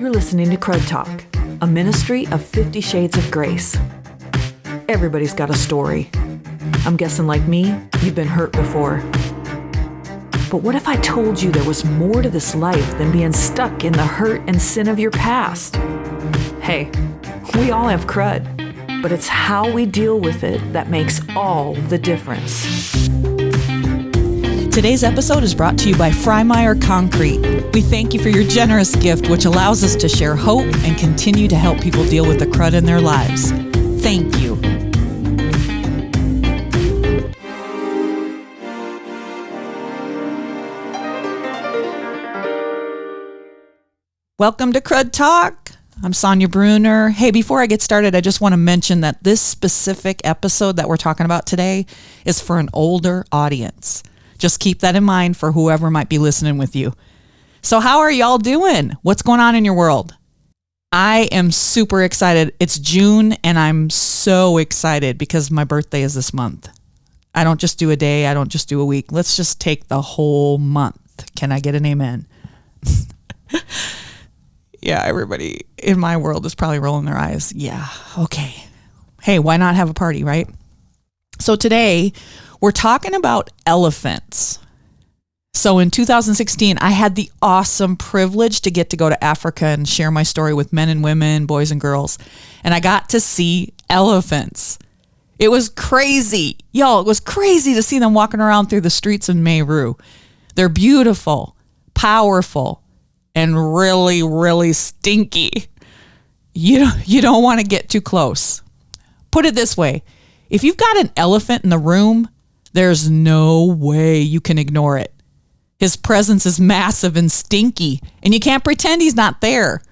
You're listening to Crud Talk, a ministry of 50 Shades of Grace. Everybody's got a story. I'm guessing like me, you've been hurt before. But what if I told you there was more to this life than being stuck in the hurt and sin of your past? Hey, we all have crud, but it's how we deal with it that makes all the difference. Today's episode is brought to you by Freimeyer Concrete. We thank you for your generous gift, which allows us to share hope and continue to help people deal with the crud in their lives. Thank you. Welcome to Crud Talk. I'm Sonia Bruner. Hey, before I get started, I just want to mention that this specific episode that we're talking about today is for an older audience. Just keep that in mind for whoever might be listening with you. So how are y'all doing? What's going on in your world? I am super excited. It's June and I'm so excited because my birthday is this month. I don't just do a day. I don't just do a week. Let's just take the whole month. Can I get an amen? Yeah, everybody in my world is probably rolling their eyes. Yeah, okay. Hey, why not have a party, right? So today, we're talking about elephants. So in 2016, I had the awesome privilege to get to go to Africa and share my story with men and women, boys and girls. And I got to see elephants. It was crazy. Y'all, it was crazy to see them walking around through the streets in Meru. They're beautiful, powerful, and really, really stinky. You don't want to get too close. Put it this way. If you've got an elephant in the room, there's no way you can ignore it. His presence is massive and stinky, and you can't pretend he's not there.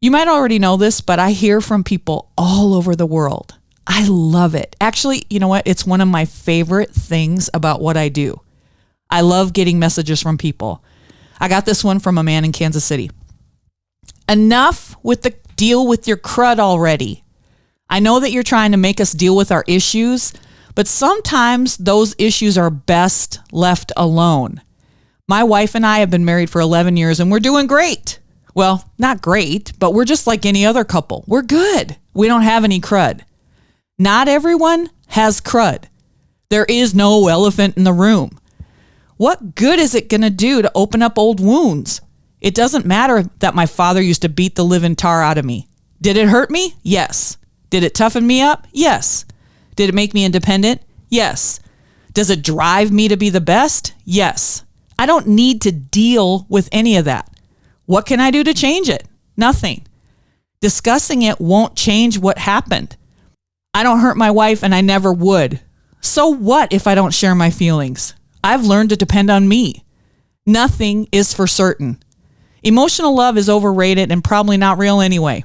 You might already know this, but I hear from people all over the world. I love it. Actually, you know what? It's one of my favorite things about what I do. I love getting messages from people. I got this one from a man in Kansas City. Enough with the deal with your crud already. I know that you're trying to make us deal with our issues, but sometimes those issues are best left alone. My wife and I have been married for 11 years and we're doing great. Well, not great, but we're just like any other couple. We're good. We don't have any crud. Not everyone has crud. There is no elephant in the room. What good is it going to do to open up old wounds? It doesn't matter that my father used to beat the living tar out of me. Did it hurt me? Yes. Did it toughen me up? Yes. Did it make me independent? Yes. Does it drive me to be the best? Yes. I don't need to deal with any of that. What can I do to change it? Nothing. Discussing it won't change what happened. I don't hurt my wife and I never would. So what if I don't share my feelings? I've learned to depend on me. Nothing is for certain. Emotional love is overrated and probably not real anyway.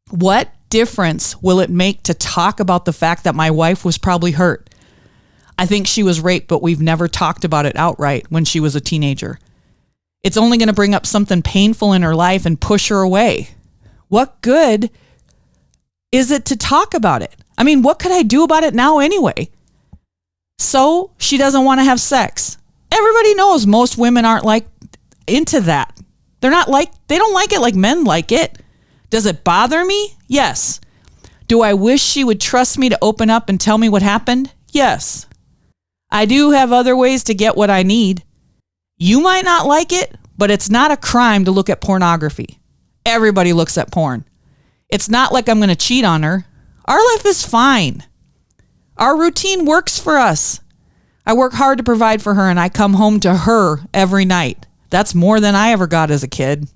What difference will it make to talk about the fact that my wife was probably hurt? I think she was raped, but we've never talked about it outright when she was a teenager. It's only going to bring up something painful in her life and push her away. What good is it to talk about it? I mean, what could I do about it now anyway? So she doesn't want to have sex. Everybody knows most women aren't like into that. They don't like it like men like it. Does it bother me? Yes. Do I wish she would trust me to open up and tell me what happened? Yes. I do have other ways to get what I need. You might not like it, but it's not a crime to look at pornography. Everybody looks at porn. It's not like I'm going to cheat on her. Our life is fine. Our routine works for us. I work hard to provide for her and I come home to her every night. That's more than I ever got as a kid.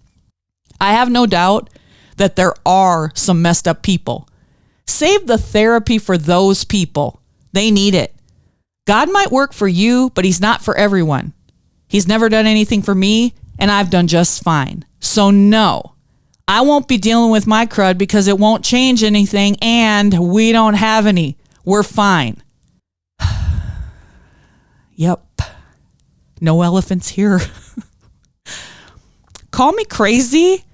I have no doubt that there are some messed up people. Save the therapy for those people. They need it. God might work for you, but he's not for everyone. He's never done anything for me, and I've done just fine. So no, I won't be dealing with my crud because it won't change anything, and we don't have any. We're fine. Yep. No elephants here. Call me crazy,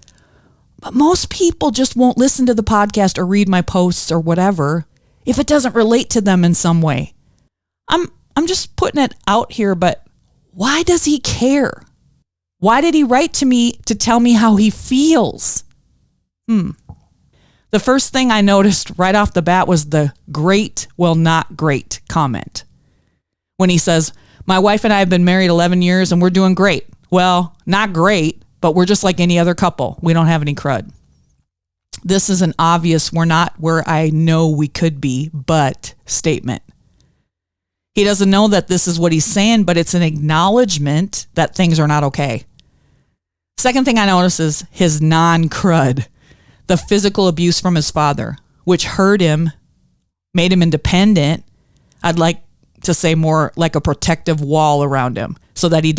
but most people just won't listen to the podcast or read my posts or whatever if it doesn't relate to them in some way. I'm just putting it out here, but why does he care? Why did he write to me to tell me how he feels? The first thing I noticed right off the bat was the great, well, not great comment. When he says, my wife and I have been married 11 years and we're doing great. Well, not great, but we're just like any other couple. We don't have any crud. This is an obvious, we're not where I know we could be, but statement. He doesn't know that this is what he's saying, but it's an acknowledgement that things are not okay. Second thing I notice is his non-crud, the physical abuse from his father, which hurt him, made him independent. I'd like to say more like a protective wall around him so that he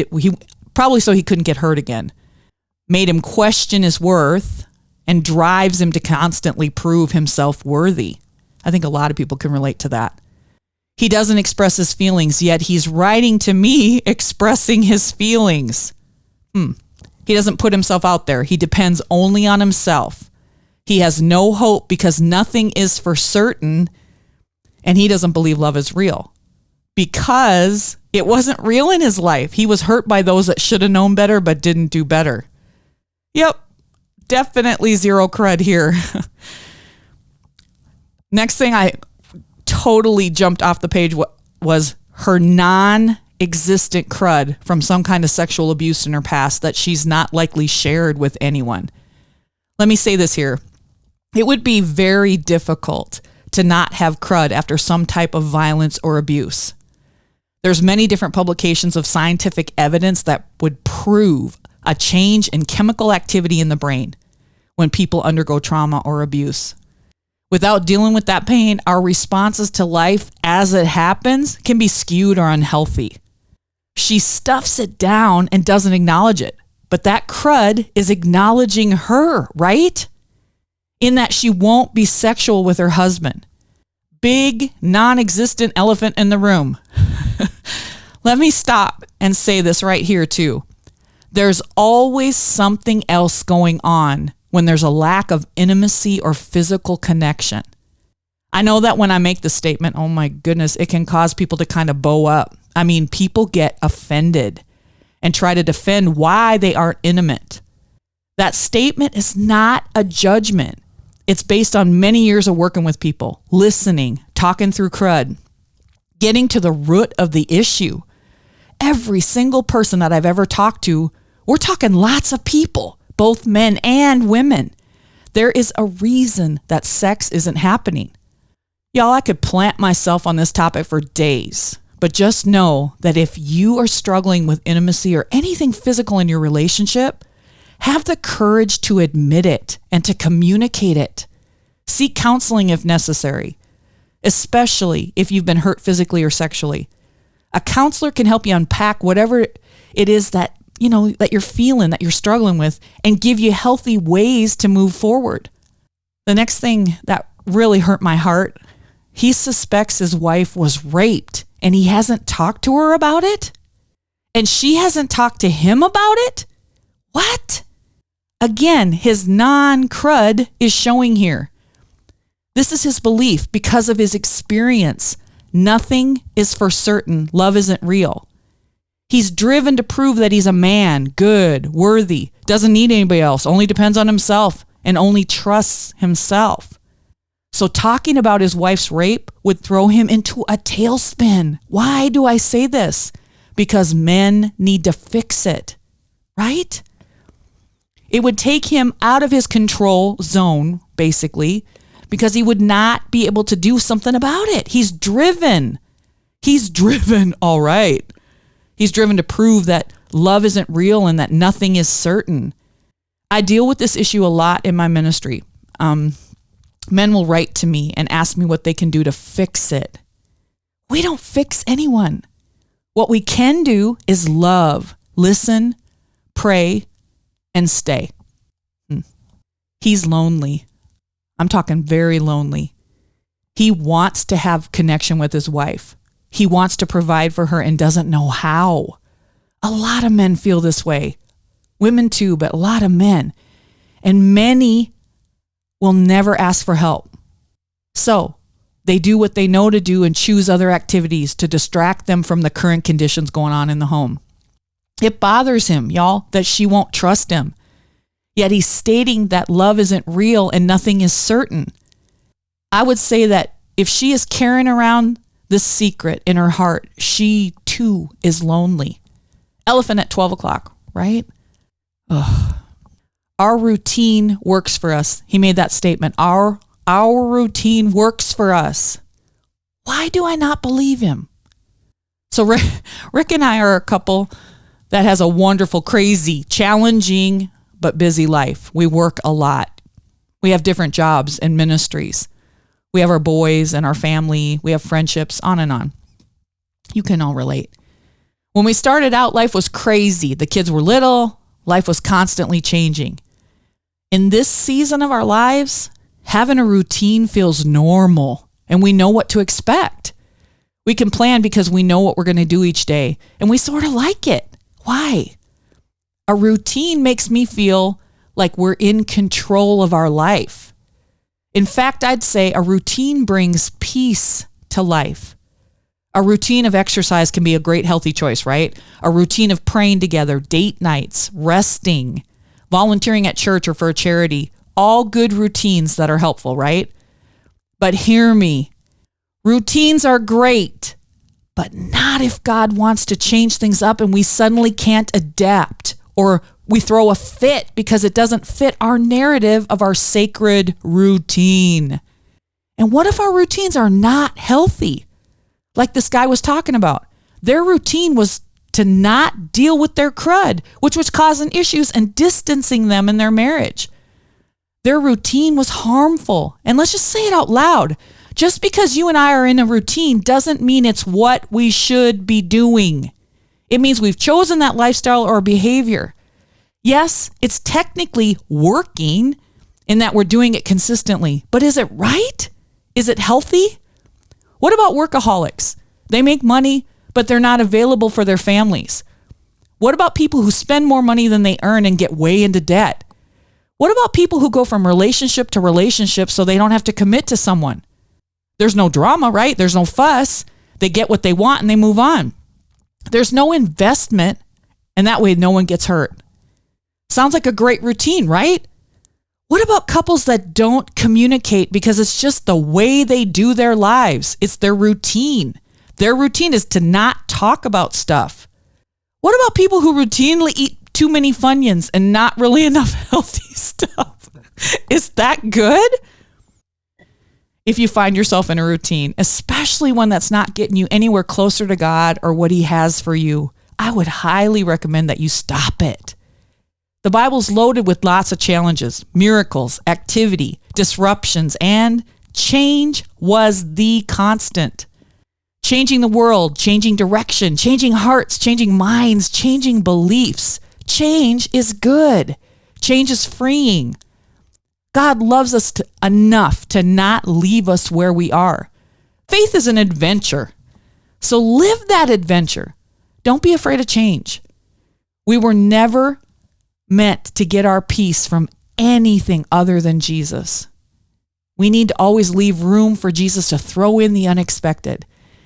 probably so he couldn't get hurt again. Made him question his worth and drives him to constantly prove himself worthy. I think a lot of people can relate to that. He doesn't express his feelings, yet he's writing to me expressing his feelings. He doesn't put himself out there. He depends only on himself. He has no hope because nothing is for certain, and he doesn't believe love is real because it wasn't real in his life. He was hurt by those that should have known better but didn't do better. Yep, definitely zero crud here. Next thing I totally jumped off the page was her non-existent crud from some kind of sexual abuse in her past that she's not likely shared with anyone. Let me say this here. It would be very difficult to not have crud after some type of violence or abuse. There's many different publications of scientific evidence that would prove a change in chemical activity in the brain when people undergo trauma or abuse. Without dealing with that pain, our responses to life as it happens can be skewed or unhealthy. She stuffs it down and doesn't acknowledge it. But that crud is acknowledging her, right? In that she won't be sexual with her husband. Big, non-existent elephant in the room. Let me stop and say this right here too. There's always something else going on when there's a lack of intimacy or physical connection. I know that when I make the statement, oh my goodness, it can cause people to kind of bow up. I mean, people get offended and try to defend why they aren't intimate. That statement is not a judgment. It's based on many years of working with people, listening, talking through crud, getting to the root of the issue. Every single person that I've ever talked to, we're talking lots of people, both men and women. There is a reason that sex isn't happening. Y'all, I could plant myself on this topic for days, but just know that if you are struggling with intimacy or anything physical in your relationship, have the courage to admit it and to communicate it. Seek counseling if necessary, especially if you've been hurt physically or sexually. A counselor can help you unpack whatever it is that that you're feeling, that you're struggling with, and give you healthy ways to move forward. The next thing that really hurt my heart, he suspects his wife was raped and he hasn't talked to her about it? And she hasn't talked to him about it? What? Again, his non-crud is showing here. This is his belief because of his experience. Nothing is for certain. Love isn't real. He's driven to prove that he's a man, good, worthy, doesn't need anybody else, only depends on himself, and only trusts himself. So talking about his wife's rape would throw him into a tailspin. Why do I say this? Because men need to fix it, right? It would take him out of his control zone, basically, because he would not be able to do something about it. He's driven. All right. He's driven to prove that love isn't real and that nothing is certain. I deal with this issue a lot in my ministry. Men will write to me and ask me what they can do to fix it. We don't fix anyone. What we can do is love, listen, pray, and stay. He's lonely. I'm talking very lonely. He wants to have connection with his wife. He wants to provide for her and doesn't know how. A lot of men feel this way. Women too, but a lot of men. And many will never ask for help. So they do what they know to do and choose other activities to distract them from the current conditions going on in the home. It bothers him, y'all, that she won't trust him. Yet he's stating that love isn't real and nothing is certain. I would say that if she is carrying around this secret in her heart, she too is lonely. Elephant at 12 o'clock, right? Ugh. Our routine works for us. He made that statement. Our routine works for us. Why do I not believe him? So Rick and I are a couple that has a wonderful, crazy, challenging, but busy life. We work a lot. We have different jobs and ministries. We have our boys and our family. We have friendships, on and on. You can all relate. When we started out, life was crazy. The kids were little. Life was constantly changing. In this season of our lives, having a routine feels normal, and we know what to expect. We can plan because we know what we're going to do each day, and we sort of like it. Why? A routine makes me feel like we're in control of our life. In fact, I'd say a routine brings peace to life. A routine of exercise can be a great healthy choice, right? A routine of praying together, date nights, resting, volunteering at church or for a charity, all good routines that are helpful, right? But hear me, routines are great, but not if God wants to change things up and we suddenly can't adapt, or we throw a fit because it doesn't fit our narrative of our sacred routine. And what if our routines are not healthy? Like this guy was talking about. Their routine was to not deal with their crud, which was causing issues and distancing them in their marriage. Their routine was harmful. And let's just say it out loud. Just because you and I are in a routine doesn't mean it's what we should be doing. It means we've chosen that lifestyle or behavior. Yes, it's technically working in that we're doing it consistently, but is it right? Is it healthy? What about workaholics? They make money, but they're not available for their families. What about people who spend more money than they earn and get way into debt? What about people who go from relationship to relationship so they don't have to commit to someone? There's no drama, right? There's no fuss. They get what they want and they move on. There's no investment, and that way no one gets hurt. Sounds like a great routine, right? What about couples that don't communicate because it's just the way they do their lives? It's their routine. Their routine is to not talk about stuff. What about people who routinely eat too many Funyuns and not really enough healthy stuff? Is that good? If you find yourself in a routine, especially one that's not getting you anywhere closer to God or what He has for you, I would highly recommend that you stop it. The Bible's loaded with lots of challenges, miracles, activity, disruptions, and change was the constant. Changing the world, changing direction, changing hearts, changing minds, changing beliefs. Change is good. Change is freeing. God loves us enough to not leave us where we are. Faith is an adventure. So live that adventure. Don't be afraid of change. We were never meant to get our peace from anything other than Jesus. We need to always leave room for Jesus to throw in the unexpected.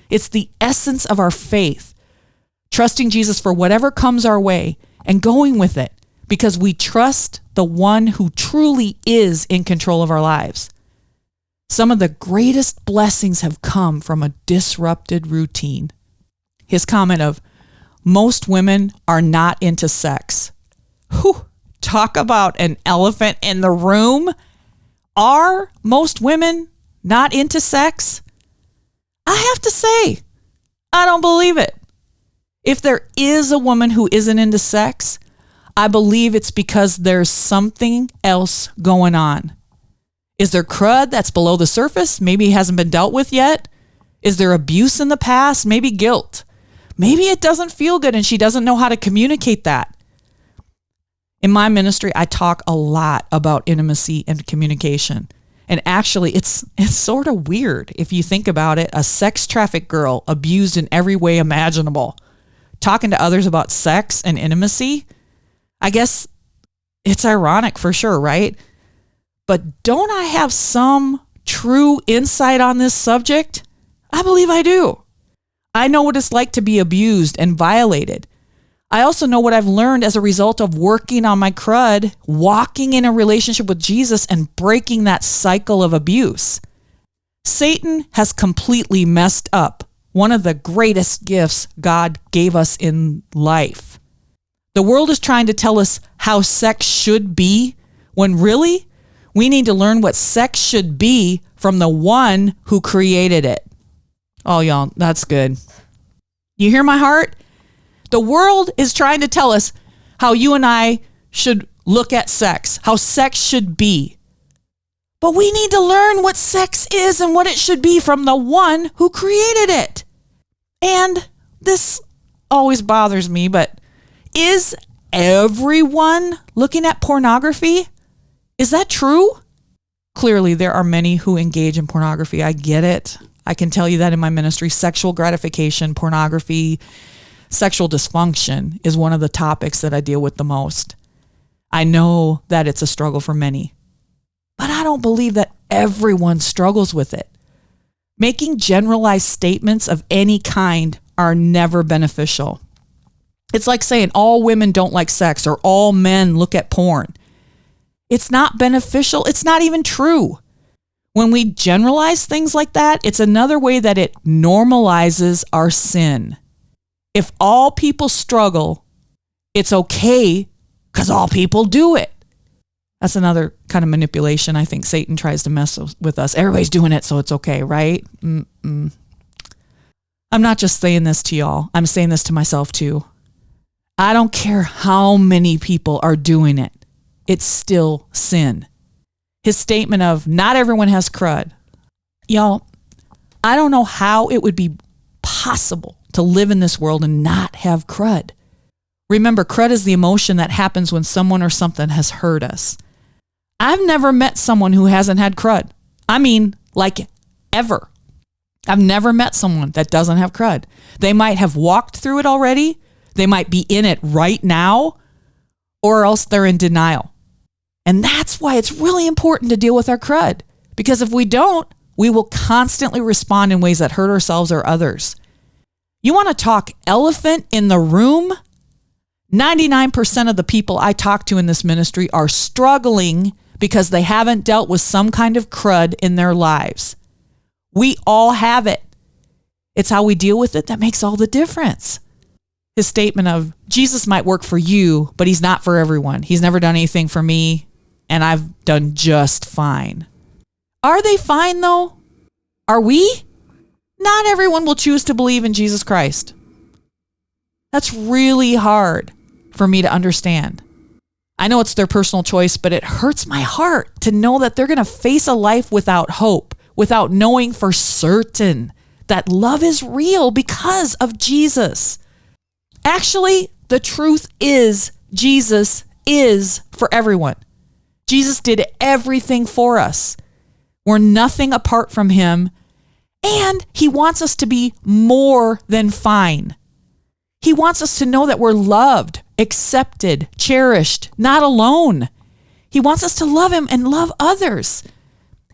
It's the essence of our faith, trusting Jesus for whatever comes our way and going with it because we trust the one who truly is in control of our lives. Some of the greatest blessings have come from a disrupted routine. His comment of, most women are not into sex. Whew, talk about an elephant in the room. Are most women not into sex? I have to say, I don't believe it. If there is a woman who isn't into sex, I believe it's because there's something else going on. Is there crud that's below the surface? Maybe it hasn't been dealt with yet. Is there abuse in the past? Maybe guilt. Maybe it doesn't feel good and she doesn't know how to communicate that. In my ministry, I talk a lot about intimacy and communication. And actually, it's sort of weird if you think about it. A sex trafficked girl abused in every way imaginable. Talking to others about sex and intimacy, I guess it's ironic for sure, right? But don't I have some true insight on this subject? I believe I do. I know what it's like to be abused and violated. I also know what I've learned as a result of working on my crud, walking in a relationship with Jesus, and breaking that cycle of abuse. Satan has completely messed up one of the greatest gifts God gave us in life. The world is trying to tell us how sex should be, when really, we need to learn what sex should be from the one who created it. Oh, y'all, that's good. You hear my heart? The world is trying to tell us how you and I should look at sex, how sex should be. But we need to learn what sex is and what it should be from the one who created it. And this always bothers me, but is everyone looking at pornography? Is that true? Clearly, there are many who engage in pornography. I get it. I can tell you that in my ministry, sexual gratification, pornography, sexual dysfunction is one of the topics that I deal with the most. I know that it's a struggle for many, but I don't believe that everyone struggles with it. Making generalized statements of any kind are never beneficial. It's like saying all women don't like sex or all men look at porn. It's not beneficial. It's not even true. When we generalize things like that, it's another way that it normalizes our sin. If all people struggle, it's okay because all people do it. That's another kind of manipulation I think Satan tries to mess with us. Everybody's doing it, so it's okay, right? I'm not just saying this to y'all. I'm saying this to myself too. I don't care how many people are doing it. It's still sin. His statement of not everyone has crud. Y'all, I don't know how it would be possible to live in this world and not have crud. Remember, crud is the emotion that happens when someone or something has hurt us. I've never met someone who hasn't had crud. I mean, like ever. I've never met someone that doesn't have crud. They might have walked through it already. They might be in it right now, or else they're in denial. And that's why it's really important to deal with our crud. Because if we don't, we will constantly respond in ways that hurt ourselves or others. You want to talk elephant in the room? 99% of the people I talk to in this ministry are struggling because they haven't dealt with some kind of crud in their lives. We all have it. It's how we deal with it that makes all the difference. His statement of Jesus might work for you, but he's not for everyone. He's never done anything for me, and I've done just fine. Are they fine though? Are we? Not everyone will choose to believe in Jesus Christ. That's really hard for me to understand. I know it's their personal choice, but it hurts my heart to know that they're going to face a life without hope, without knowing for certain that love is real because of Jesus. Actually, the truth is Jesus is for everyone. Jesus did everything for us. We're nothing apart from him, and he wants us to be more than fine. He wants us to know that we're loved, accepted, cherished, not alone. He wants us to love him and love others.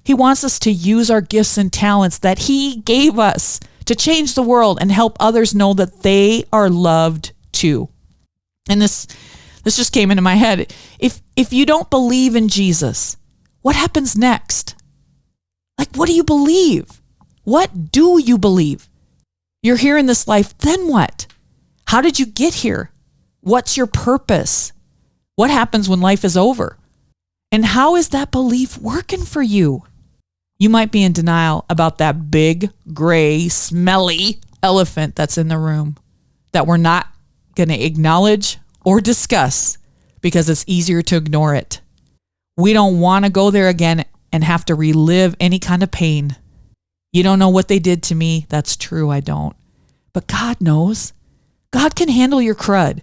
He wants us to use our gifts and talents that he gave us to change the world and help others know that they are loved too. And this just came into my head. If you don't believe in Jesus, what happens next? Like, what do you believe? What do you believe? You're here in this life, then what? How did you get here? What's your purpose? What happens when life is over? And how is that belief working for you? You might be in denial about that big, gray, smelly elephant that's in the room that we're not going to acknowledge or discuss because it's easier to ignore it. We don't want to go there again and have to relive any kind of pain. You don't know what they did to me. That's true, I don't. But God knows. God can handle your crud.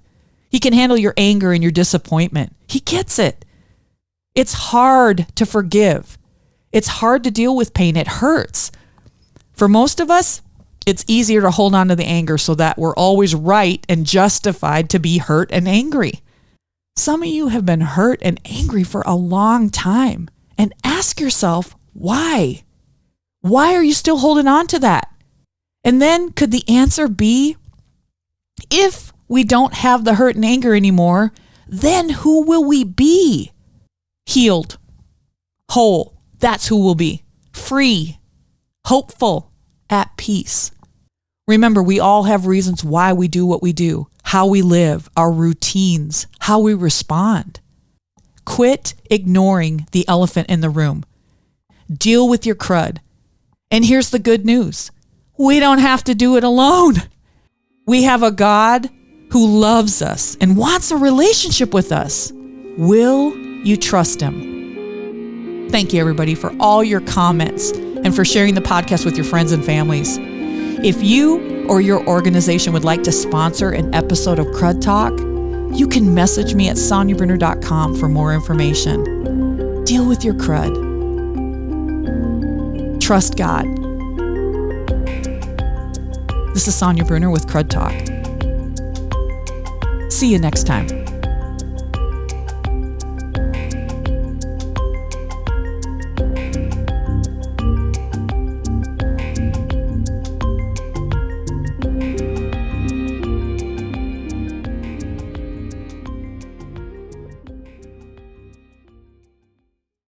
He can handle your anger and your disappointment. He gets it. It's hard to forgive. It's hard to deal with pain. It hurts. For most of us, it's easier to hold on to the anger so that we're always right and justified to be hurt and angry. Some of you have been hurt and angry for a long time. And ask yourself, why? Why are you still holding on to that? And then could the answer be, if we don't have the hurt and anger anymore, then who will we be? Healed, whole. That's who we'll be. Free, hopeful, at peace. Remember, we all have reasons why we do what we do, how we live, our routines, how we respond. Quit ignoring the elephant in the room. Deal with your crud. And here's the good news. We don't have to do it alone. We have a God who loves us and wants a relationship with us. Will you trust him? Thank you, everybody, for all your comments and for sharing the podcast with your friends and families. If you or your organization would like to sponsor an episode of Crud Talk, you can message me at soniabrunner.com for more information. Deal with your crud. Trust God. This is Sonia Brunner with Crud Talk. See you next time.